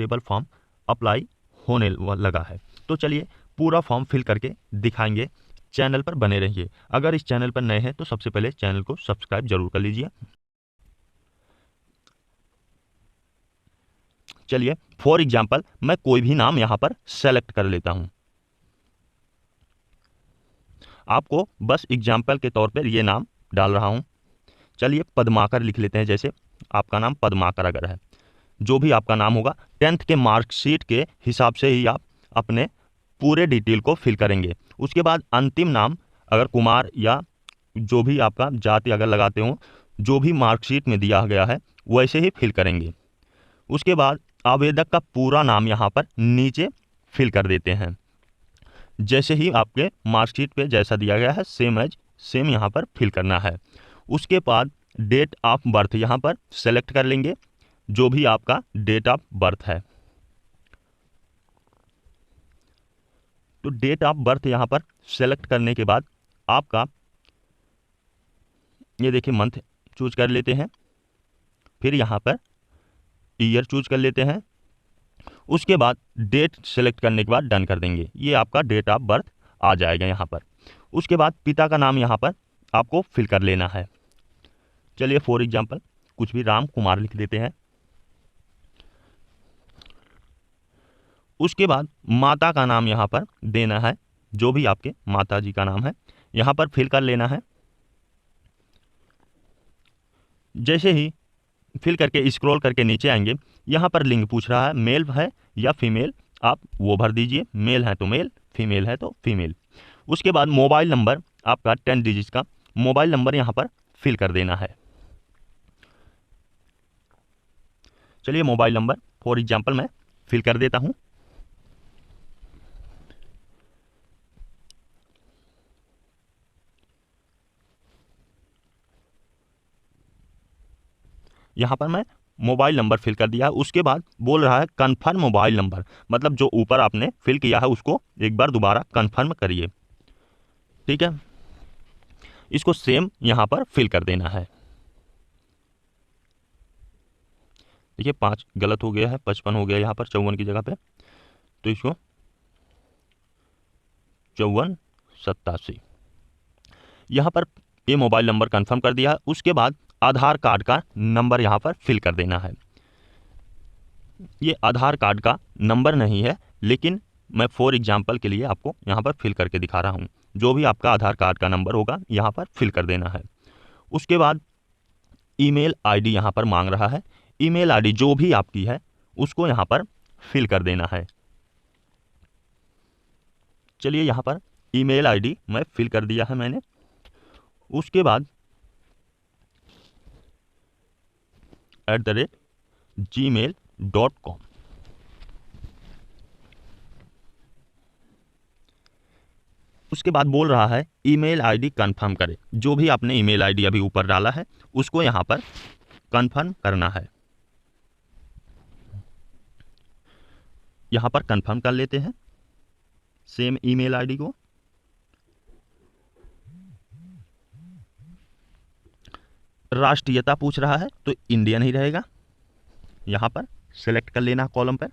Stable form apply होने लगा है। तो चलिए पूरा फॉर्म फिल करके दिखाएंगे। चैनल पर बने रहिए। अगर इस चैनल पर नए हैं तो सबसे पहले चैनल को सब्सक्राइब जरूर कर लीजिए। चलिए फॉर एग्जाम्पल मैं कोई भी नाम यहां पर सेलेक्ट कर लेता हूं। आपको बस एग्जाम्पल के तौर पर ये नाम डाल रहा हूं। चलिए पद्माकर लिख लेते हैं। जैसे आपका नाम पद्माकर अगर है, जो भी आपका नाम होगा 10th के मार्कशीट के हिसाब से ही आप अपने पूरे डिटेल को फिल करेंगे। उसके बाद अंतिम नाम अगर कुमार या जो भी आपका जाति अगर लगाते हो, जो भी मार्कशीट में दिया गया है वैसे ही फिल करेंगे। उसके बाद आवेदक का पूरा नाम यहाँ पर नीचे फिल कर देते हैं। जैसे ही आपके मार्कशीट पे जैसा दिया गया है सेम यहाँ पर फिल करना है। उसके बाद डेट ऑफ बर्थ यहाँ पर सेलेक्ट कर लेंगे, जो भी आपका डेट ऑफ बर्थ है। तो डेट ऑफ बर्थ यहाँ पर सेलेक्ट करने के बाद आपका ये देखिए मंथ चूज कर लेते हैं, फिर यहाँ पर ईयर चूज कर लेते हैं। उसके बाद डेट सेलेक्ट करने के बाद डन कर देंगे। ये आपका डेट ऑफ बर्थ आ जाएगा यहाँ पर। उसके बाद पिता का नाम यहाँ पर आपको फिल कर लेना है। चलिए फॉर एग्जांपल कुछ भी राम कुमार लिख देते हैं। उसके बाद माता का नाम यहाँ पर देना है, जो भी आपके माता जी का नाम है यहाँ पर फिल कर लेना है। जैसे ही फिल करके स्क्रॉल करके नीचे आएंगे, यहाँ पर लिंग पूछ रहा है मेल है या फीमेल, आप वो भर दीजिए। मेल है तो मेल, फीमेल है तो फीमेल। उसके बाद मोबाइल नंबर आपका 10 डिजिट का मोबाइल नंबर यहाँ पर फिल कर देना है। चलिए मोबाइल नंबर फॉर एग्जांपल मैं फिल कर देता हूँ। यहाँ पर मैं मोबाइल नंबर फिल कर दिया है। उसके बाद बोल रहा है कन्फर्म मोबाइल नंबर, मतलब जो ऊपर आपने फिल किया है उसको एक बार दोबारा कन्फर्म करिए। ठीक है, इसको सेम यहाँ पर फिल कर देना है। देखिए 5 गलत हो गया है, 55 हो गया यहाँ पर 54 की जगह पे, तो इसको 5487 यहाँ पर ये मोबाइल नंबर कंफर्म कर दिया है। उसके बाद आधार कार्ड का नंबर यहाँ पर फिल कर देना है। ये आधार कार्ड का नंबर नहीं है, लेकिन मैं फॉर एग्जांपल के लिए आपको यहाँ पर फिल करके दिखा रहा हूँ। जो भी आपका आधार कार्ड का नंबर होगा यहाँ पर फिल कर देना है। उसके बाद ईमेल आईडी यहाँ पर मांग रहा है। ईमेल आईडी जो भी आपकी है उसको यहाँ पर फिल कर देना है। चलिए यहाँ पर ईमेल आईडी मैं फिल कर दिया है मैंने। उसके बाद @gmail.com उसके बाद बोल रहा है ईमेल आईडी कंफर्म करें। जो भी आपने ईमेल आईडी अभी ऊपर डाला है उसको यहाँ पर कंफर्म करना है। यहाँ पर कंफर्म कर लेते हैं सेम ईमेल आईडी को। राष्ट्रीयता पूछ रहा है तो इंडियन ही रहेगा, यहाँ पर सेलेक्ट कर लेना कॉलम पर।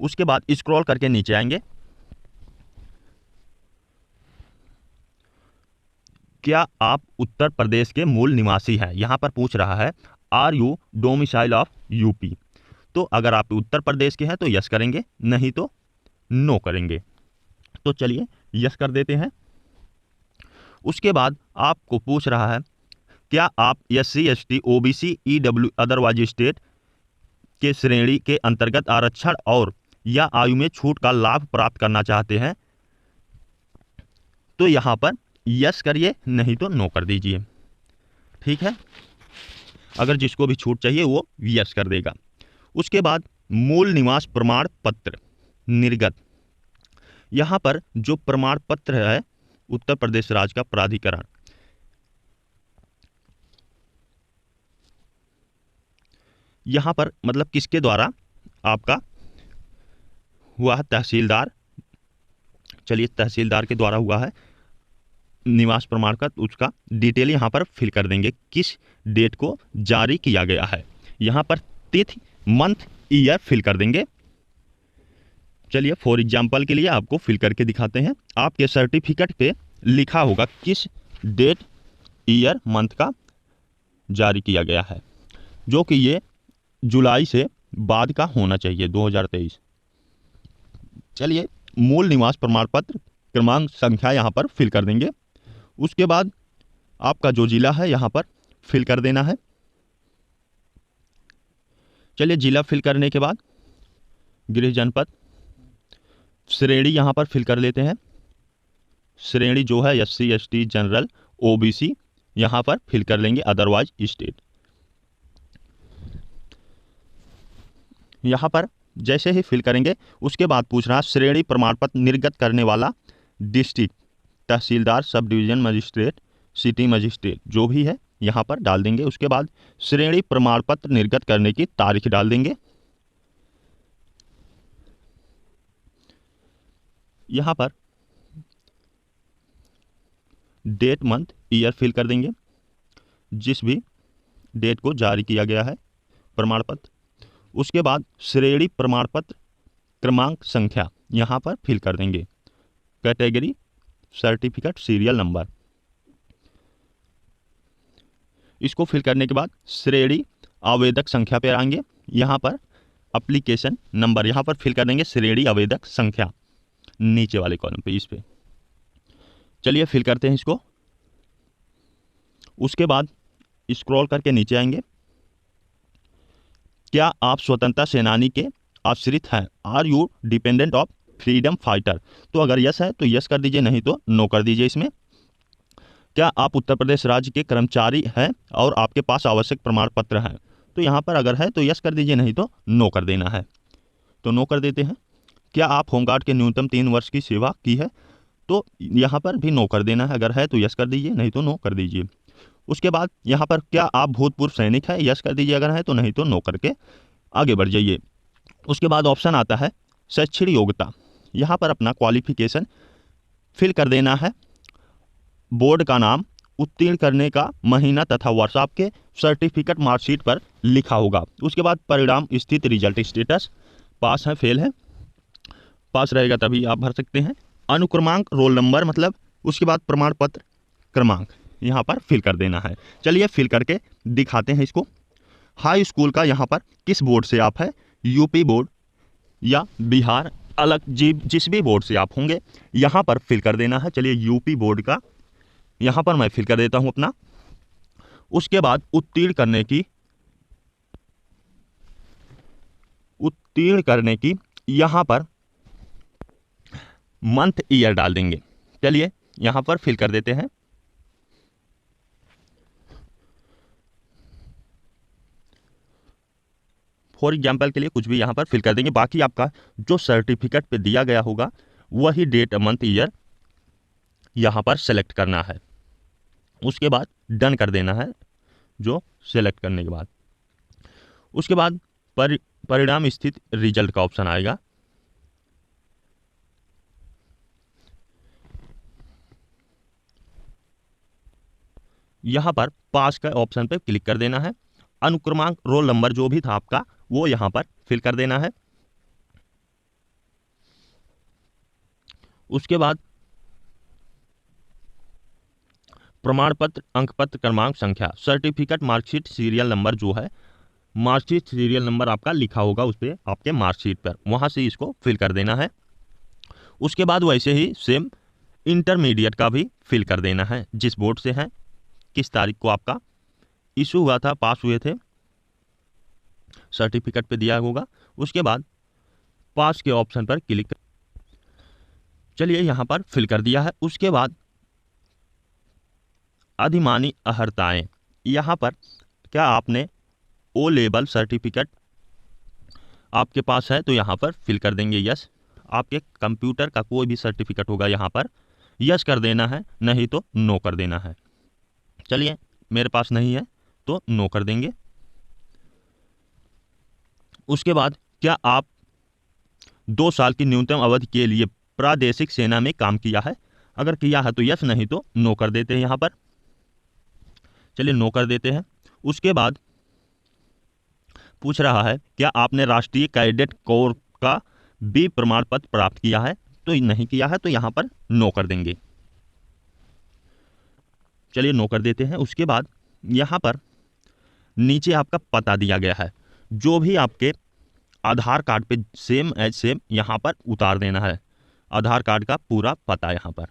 उसके बाद स्क्रॉल करके नीचे आएंगे। क्या आप उत्तर प्रदेश के मूल निवासी हैं, यहाँ पर पूछ रहा है are you domicile of UP. तो अगर आप उत्तर प्रदेश के हैं तो यस करेंगे, नहीं तो नो करेंगे। तो चलिए यस कर देते हैं। उसके बाद आपको पूछ रहा है क्या आप SC ST OBC EW otherwise state के श्रेणी के अंतर्गत आरक्षण और या आयु में छूट का लाभ प्राप्त करना चाहते हैं। तो यहाँ पर यस करिए, नहीं तो नो कर दीजिए। ठीक है, अगर जिसको भी छूट चाहिए वो यस कर देगा। उसके बाद मूल निवास प्रमाण पत्र निर्गत, यहाँ पर जो प्रमाण पत्र है उत्तर प्रदेश राज्य का प्राधिकरण, यहाँ पर मतलब किसके द्वारा आपका हुआ है, तहसीलदार। चलिए तहसीलदार के द्वारा हुआ है निवास प्रमाण का, उसका डिटेल यहाँ पर फिल कर देंगे किस डेट को जारी किया गया है। यहाँ पर तिथि मंथ ईयर फिल कर देंगे। चलिए फॉर एग्जांपल के लिए आपको फिल करके दिखाते हैं। आपके सर्टिफिकेट पे लिखा होगा किस डेट, ईयर, मंथ का जारी किया गया है, जो कि ये जुलाई से बाद का होना चाहिए, 2023। चलिए मूल निवास प्रमाण पत्र क्रमांक संख्या यहाँ पर फिल कर देंगे। उसके बाद आपका जो जिला है यहाँ पर फिल कर देना है। चलिए जिला फिल करने के बाद गृह जनपद, श्रेणी यहाँ पर फिल कर लेते हैं। श्रेणी जो है SC ST जनरल OBC यहाँ पर फिल कर लेंगे, अदरवाइज स्टेट। यहाँ पर जैसे ही फिल करेंगे उसके बाद पूछ रहा है श्रेणी प्रमाण पत्र निर्गत करने वाला डिस्ट्रिक्ट, तहसीलदार, sub division magistrate, city magistrate जो भी है यहाँ पर डाल देंगे। उसके बाद श्रेणी प्रमाण पत्र निर्गत करने की तारीख डाल देंगे। यहाँ पर डेट, मंथ, ईयर फिल कर देंगे, जिस भी डेट को जारी किया गया है प्रमाण पत्र। उसके बाद श्रेणी प्रमाण पत्र क्रमांक संख्या यहाँ पर फिल कर देंगे, कैटेगरी, सर्टिफिकेट, सीरियल नंबर। इसको फिल करने के बाद श्रेणी आवेदक संख्या पे आएंगे। यहाँ पर एप्लीकेशन नंबर यहाँ पर फिल कर देंगे, श्रेणी आवेदक संख्या नीचे वाले कॉलम पे, इस पे। चलिए फिल करते हैं इसको। उसके बाद स्क्रॉल करके नीचे आएंगे। क्या आप स्वतंत्रता सेनानी के आश्रित हैं? Are you dependent of freedom fighter? तो अगर यस है तो यस कर दीजिए, नहीं तो नो कर दीजिए इसमें। क्या आप उत्तर प्रदेश राज्य के कर्मचारी हैं और आपके पास आवश्यक प्रमाण पत्र हैं? तो यहाँ पर अगर है तो यस कर दीजिए, नहीं तो नो कर देना है, तो नो कर देते हैं। क्या आप होमगार्ड के न्यूनतम 3 वर्ष की सेवा की है? तो यहाँ पर भी नो कर देना है, अगर है तो यस कर दीजिए, नहीं तो नो कर दीजिए। उसके बाद यहाँ पर क्या आप भूतपूर्व सैनिक हैं? यस कर दीजिए अगर है तो, नहीं तो नो करके आगे बढ़ जाइए। उसके बाद ऑप्शन आता है शैक्षणिक योग्यता। यहाँ पर अपना क्वालिफिकेशन फिल कर देना है, बोर्ड का नाम, उत्तीर्ण करने का महीना तथा वर्ष आपके सर्टिफिकेट मार्कशीट पर लिखा होगा। उसके बाद परिणाम स्थित रिजल्ट स्टेटस, पास है फेल है, पास रहेगा तभी आप भर सकते हैं। अनुक्रमांक रोल नंबर मतलब, उसके बाद प्रमाण पत्र क्रमांक यहाँ पर फिल कर देना है। चलिए फिल करके दिखाते हैं इसको। हाई स्कूल का यहाँ पर किस बोर्ड से आप है, यूपी बोर्ड या बिहार, अलग जिस भी बोर्ड से आप होंगे यहाँ पर फिल कर देना है। चलिए यूपी बोर्ड का यहाँ पर मैं फिल कर देता हूँ अपना। उसके बाद उत्तीर्ण करने की यहाँ पर मंथ, ईयर डाल देंगे। चलिए यहाँ पर फिल कर देते हैं। फॉर एग्जाम्पल के लिए कुछ भी यहाँ पर फिल कर देंगे। बाकी आपका जो सर्टिफिकेट पे दिया गया होगा वही डेट, मंथ, ईयर यहाँ पर सेलेक्ट करना है। उसके बाद डन कर देना है, जो सेलेक्ट करने के बाद उसके बाद परिणाम स्थित रिजल्ट का ऑप्शन आएगा। यहाँ पर पास का ऑप्शन पे क्लिक कर देना है। अनुक्रमांक रोल नंबर जो भी था आपका वो यहाँ पर फिल कर देना है। उसके बाद प्रमाण पत्र अंक पत्र क्रमांक संख्या, सर्टिफिकेट मार्कशीट सीरियल नंबर जो है, मार्कशीट सीरियल नंबर आपका लिखा होगा उस पर, आपके मार्कशीट पर, वहाँ से इसको फिल कर देना है। उसके बाद वैसे ही सेम इंटरमीडिएट का भी फिल कर देना है, जिस बोर्ड से है, किस तारीख को आपका इशू हुआ था, पास हुए थे, सर्टिफिकेट पे दिया होगा। उसके बाद पास के ऑप्शन पर क्लिक, चलिए यहाँ पर फिल कर दिया है। उसके बाद अधिमानी अर्हताएं, यहाँ पर क्या आपने ओ लेवल सर्टिफिकेट आपके पास है तो यहाँ पर फिल कर देंगे यस। आपके कंप्यूटर का कोई भी सर्टिफिकेट होगा यहाँ पर यस कर देना है, नहीं तो नो कर देना है। चलिए मेरे पास नहीं है तो नो कर देंगे। उसके बाद क्या आप 2 साल की न्यूनतम अवधि के लिए प्रादेशिक सेना में काम किया है? अगर किया है तो यस, नहीं तो नो कर देते हैं यहाँ पर। चलिए नो कर देते हैं। उसके बाद पूछ रहा है क्या आपने राष्ट्रीय कैडेट कोर का बी प्रमाण पत्र प्राप्त किया है, तो नहीं किया है तो यहाँ पर नो कर देंगे। चलिए नो कर देते हैं। उसके बाद यहाँ पर नीचे आपका पता दिया गया है, जो भी आपके आधार कार्ड पे सेम एज सेम यहाँ पर उतार देना है, आधार कार्ड का पूरा पता यहाँ पर।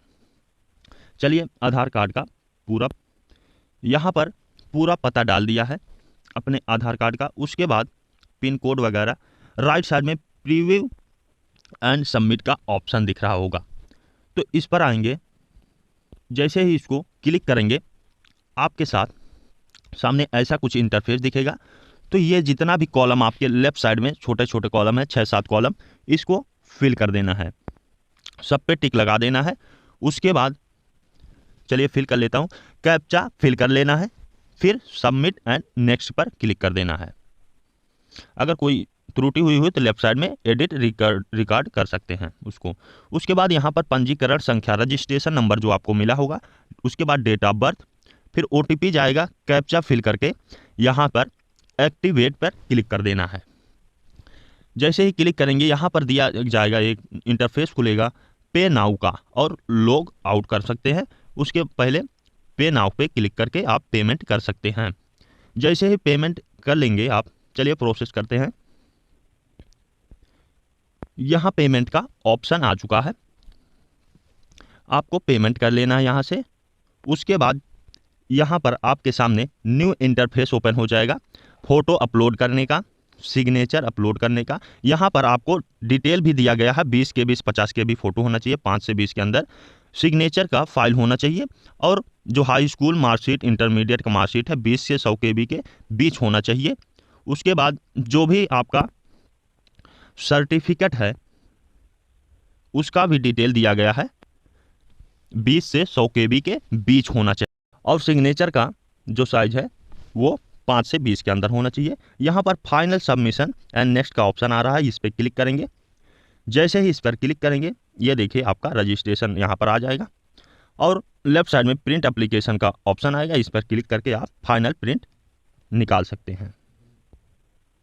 चलिए आधार कार्ड का पूरा यहाँ पर पूरा पता डाल दिया है अपने आधार कार्ड का। उसके बाद पिन कोड वगैरह राइट साइड में प्रीव्यू एंड सबमिट का ऑप्शन दिख रहा होगा, तो इस पर आएंगे। जैसे ही इसको क्लिक करेंगे आपके साथ सामने ऐसा कुछ इंटरफेस दिखेगा। तो ये जितना भी कॉलम आपके लेफ्ट साइड में छोटे छोटे कॉलम है, 6-7 कॉलम, इसको फिल कर देना है, सब पे टिक लगा देना है। उसके बाद चलिए फिल कर लेता हूँ, कैप्चा फिल कर लेना है, फिर सबमिट एंड नेक्स्ट पर क्लिक कर देना है। अगर कोई त्रुटि हुई हो तो लेफ्ट साइड में एडिट रिकॉर्ड कर सकते हैं उसको। उसके बाद यहाँ पर पंजीकरण संख्या रजिस्ट्रेशन नंबर जो आपको मिला होगा, उसके बाद डेट ऑफ बर्थ, फिर OTP जाएगा, कैप्चा फिल करके यहाँ पर एक्टिवेट पर क्लिक कर देना है। जैसे ही क्लिक करेंगे यहाँ पर दिया जाएगा एक इंटरफेस खुलेगा पे नाउ का, और लॉग आउट कर सकते हैं। उसके पहले पे नाउ पे क्लिक करके आप पेमेंट कर सकते हैं। जैसे ही पेमेंट कर लेंगे आप, चलिए प्रोसेस करते हैं। यहाँ पेमेंट का ऑप्शन आ चुका है, आपको पेमेंट कर लेना है यहाँ से। उसके बाद यहाँ पर आपके सामने न्यू इंटरफेस ओपन हो जाएगा, फ़ोटो अपलोड करने का, सिग्नेचर अपलोड करने का। यहाँ पर आपको डिटेल भी दिया गया है, 20 KB 50 KB फ़ोटो होना चाहिए, 5 से 20 के अंदर सिग्नेचर का फाइल होना चाहिए, और जो हाई स्कूल मार्कशीट, इंटरमीडिएट का मार्कशीट है 20 से 100 KB के बीच होना चाहिए। उसके बाद जो भी आपका सर्टिफिकेट है उसका भी डिटेल दिया गया है, 20 से 100 KB के बीच होना चाहिए, और सिग्नेचर का जो साइज है वो 5 से 20 के अंदर होना चाहिए। यहाँ पर फाइनल सबमिशन एंड नेक्स्ट का ऑप्शन आ रहा है, इस पर क्लिक करेंगे। जैसे ही इस पर क्लिक करेंगे ये देखिए आपका रजिस्ट्रेशन यहाँ पर आ जाएगा, और लेफ्ट साइड में प्रिंट एप्लीकेशन का ऑप्शन आएगा, इस पर क्लिक करके आप फाइनल प्रिंट निकाल सकते हैं।